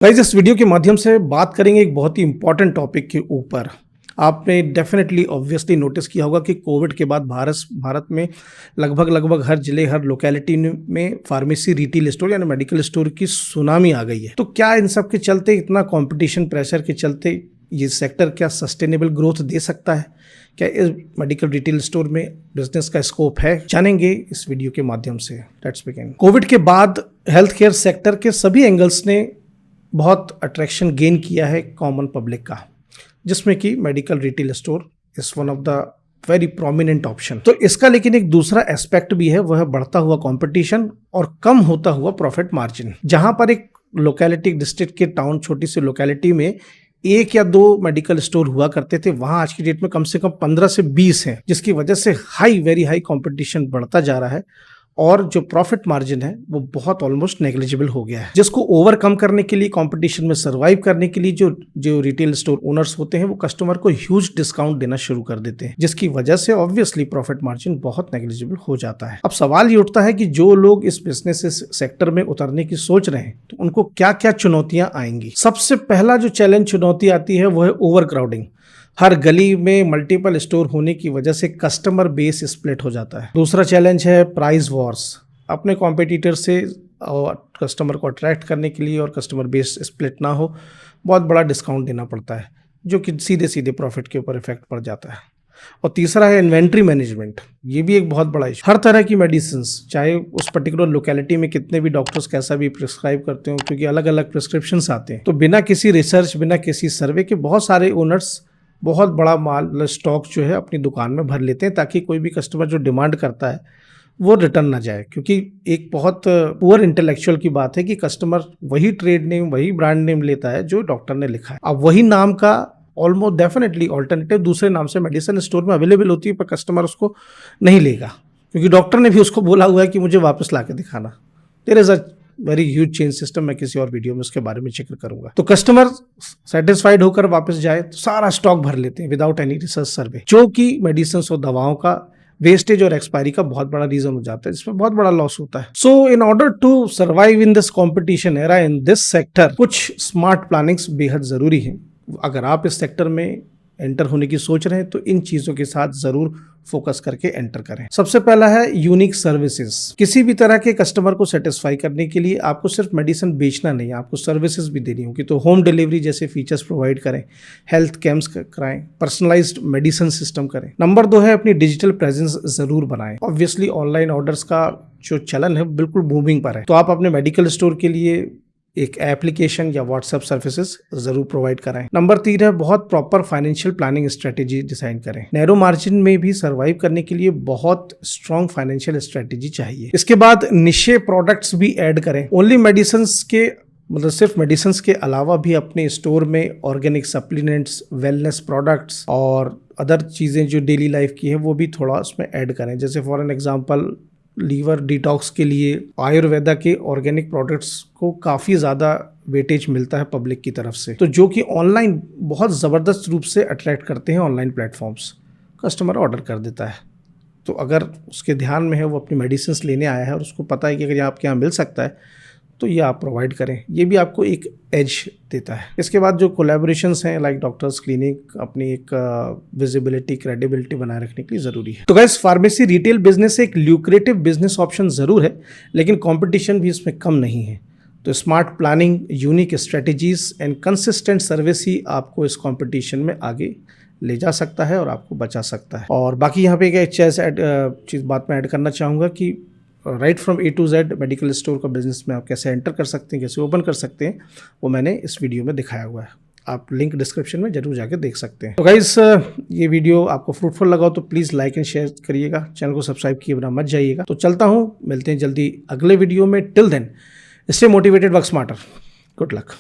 Guys इस video के माध्यम से बात करेंगे एक बहुत ही इंपॉर्टेंट टॉपिक के ऊपर। आपने डेफिनेटली ऑब्वियसली नोटिस किया होगा कि कोविड के बाद भारत में लगभग हर जिले हर लोकेलिटी में फार्मेसी रिटेल स्टोर यानी मेडिकल स्टोर की सुनामी आ गई है। तो क्या इन सब के चलते, इतना कंपटीशन प्रेशर के चलते, ये सेक्टर क्या सस्टेनेबल ग्रोथ दे सकता है? क्या इस मेडिकल रिटेल स्टोर में बिजनेस का स्कोप है? जानेंगे इस वीडियो के माध्यम से। Let's begin. कोविड के बाद हेल्थ केयर सेक्टर के सभी एंगल्स ने बहुत अट्रैक्शन गेन किया है कॉमन पब्लिक का, जिसमें कि medical retail store is one of the very prominent option. तो इसका लेकिन एक दूसरा एस्पेक्ट भी है, वह है बढ़ता हुआ कंपटीशन और कम होता हुआ प्रॉफिट मार्जिन। जहां पर एक लोकेलिटी, डिस्ट्रिक्ट के टाउन, छोटी सी लोकेलिटी में एक या दो मेडिकल स्टोर हुआ करते थे, वहां आज की डेट में कम से कम 15 से 20 हैं, जिसकी वजह से वेरी हाई कंपटीशन बढ़ता जा रहा है और जो प्रॉफिट मार्जिन है वो बहुत ऑलमोस्ट नेग्लिजिबल हो गया है। जिसको ओवरकम करने के लिए, कंपटीशन में सर्वाइव करने के लिए जो रिटेल स्टोर ओनर्स होते हैं वो कस्टमर को ह्यूज डिस्काउंट देना शुरू कर देते हैं, जिसकी वजह से ऑब्वियसली प्रॉफिट मार्जिन बहुत नेग्लिजिबल हो जाता है। अब सवाल ये उठता है कि जो लोग इस बिजनेस सेक्टर में उतरने की सोच रहे हैं तो उनको क्या क्या चुनौतियां आएंगी। सबसे पहला जो चुनौती आती है वो है ओवर क्राउडिंग। हर गली में मल्टीपल स्टोर होने की वजह से कस्टमर बेस स्प्लिट हो जाता है। दूसरा चैलेंज है प्राइस वॉर्स। अपने कॉम्पिटिटर से कस्टमर को अट्रैक्ट करने के लिए और कस्टमर बेस स्प्लिट ना हो, बहुत बड़ा डिस्काउंट देना पड़ता है, जो कि सीधे सीधे प्रॉफिट के ऊपर इफेक्ट पड़ जाता है। और तीसरा है इन्वेंट्री मैनेजमेंट। ये भी एक बहुत बड़ा इशू। हर तरह की मेडिसिन, चाहे उस पर्टिकुलर लोकेलिटी में कितने भी डॉक्टर्स कैसा भी प्रिस्क्राइब करते हो, क्योंकि अलग अलग प्रिस्क्रिप्शंस आते हैं, तो बिना किसी रिसर्च, बिना किसी सर्वे के बहुत सारे ओनर्स बहुत बड़ा माल स्टॉक जो है अपनी दुकान में भर लेते हैं, ताकि कोई भी कस्टमर जो डिमांड करता है वो रिटर्न ना जाए। क्योंकि एक बहुत पुअर इंटेलेक्चुअल की बात है कि कस्टमर वही ट्रेड नेम, वही ब्रांड नेम लेता है जो डॉक्टर ने लिखा है। अब वही नाम का ऑलमोस्ट डेफिनेटली ऑल्टरनेटिव दूसरे नाम से मेडिसिन स्टोर में अवेलेबल होती है, पर कस्टमर उसको नहीं लेगा, क्योंकि डॉक्टर ने भी उसको बोला हुआ है कि मुझे वापस ला के दिखाना। There is a very huge change system. मैं किसी और वीडियो में उसके बारे में जिक्र करूंगा। तो कस्टमर सेटिस्फाइड होकर वापस जाए तो सारा स्टॉक भर लेते हैं विदाउट एनी रिसर्च सर्वे, जो कि मेडिसिन और दवाओं का वेस्टेज और एक्सपायरी का बहुत बड़ा रीजन हो जाता है, जिसमें बहुत बड़ा लॉस होता है। So in order to survive in this competition era in this sector, कुछ स्मार्ट प्लानिंग्स बेहद जरूरी है। अगर आप इस सेक्टर में एंटर होने की सोच रहे हैं तो इन चीजों के साथ जरूर फोकस करके एंटर करें। सबसे पहला है यूनिक सर्विसेज। किसी भी तरह के कस्टमर को सेटिस्फाई करने के लिए आपको सिर्फ मेडिसिन बेचना नहीं, आपको सर्विसेज भी देनी होगी। तो होम डिलीवरी जैसे फीचर्स प्रोवाइड करें, हेल्थ कैंप्स कराएं, पर्सनलाइज्ड मेडिसिन सिस्टम करें। नंबर 2 है अपनी डिजिटल प्रेजेंस जरूर बनाएं। ऑब्वियसली ऑनलाइन ऑर्डर्स का जो चलन है बिल्कुल बूमिंग पर है, तो आप अपने मेडिकल स्टोर के लिए एक एप्लीकेशन या व्हाट्सएप सर्विसेज जरूर प्रोवाइड कराएं। नंबर 3 है बहुत proper financial planning strategy design करें। नैरो मार्जिन में भी सर्वाइव करने के लिए बहुत स्ट्रॉन्ग फाइनेंशियल स्ट्रेटेजी चाहिए। इसके बाद निशे प्रोडक्ट्स भी ऐड करें। ओनली मेडिसिन के, मतलब सिर्फ मेडिसिन के अलावा भी अपने स्टोर में ऑर्गेनिक सप्लीमेंट्स, वेलनेस प्रोडक्ट्स और अदर चीज़ें जो डेली लाइफ की है वो भी थोड़ा उसमें ऐड करें। जैसे for an example liver detox के लिए आयुर्वेदा के ऑर्गेनिक प्रोडक्ट्स को काफ़ी ज़्यादा वेटेज मिलता है पब्लिक की तरफ से, तो जो कि ऑनलाइन बहुत ज़बरदस्त रूप से अट्रैक्ट करते हैं। ऑनलाइन प्लेटफॉर्म्स कस्टमर ऑर्डर कर देता है, तो अगर उसके ध्यान में है, वो अपनी मेडिसिन लेने आया है और उसको पता है कि अगर ये आपके यहाँ मिल सकता है तो ये आप प्रोवाइड करें। ये भी आपको एक एज देता है। इसके बाद जो कोलैबोरेशंस हैं लाइक डॉक्टर्स क्लिनिक, अपनी एक विजिबिलिटी, क्रेडिबिलिटी बनाए रखने के लिए ज़रूरी है। तो गाइस फार्मेसी रिटेल बिजनेस एक ल्यूक्रेटिव बिजनेस ऑप्शन ज़रूर है, लेकिन कंपटीशन भी इसमें कम नहीं है। तो smart planning, unique strategies and consistent service ही आपको इस कंपटीशन में आगे ले जा सकता है और आपको बचा सकता है। और बाकी यहाँ पे एक चीज़ बात मैं ऐड करना चाहूँगा कि right from A to Z medical store का बिजनेस में आप कैसे एंटर कर सकते हैं, कैसे ओपन कर सकते हैं, वो मैंने इस वीडियो में दिखाया हुआ है। आप लिंक डिस्क्रिप्शन में जरूर जाके देख सकते हैं। तो गाइस ये वीडियो आपको फ्रूटफुल लगा तो प्लीज़ लाइक एंड शेयर करिएगा, चैनल को सब्सक्राइब किए बिना मत जाइएगा। तो चलता हूँ, मिलते हैं जल्दी अगले वीडियो में। Till then stay motivated, work smarter. Good luck.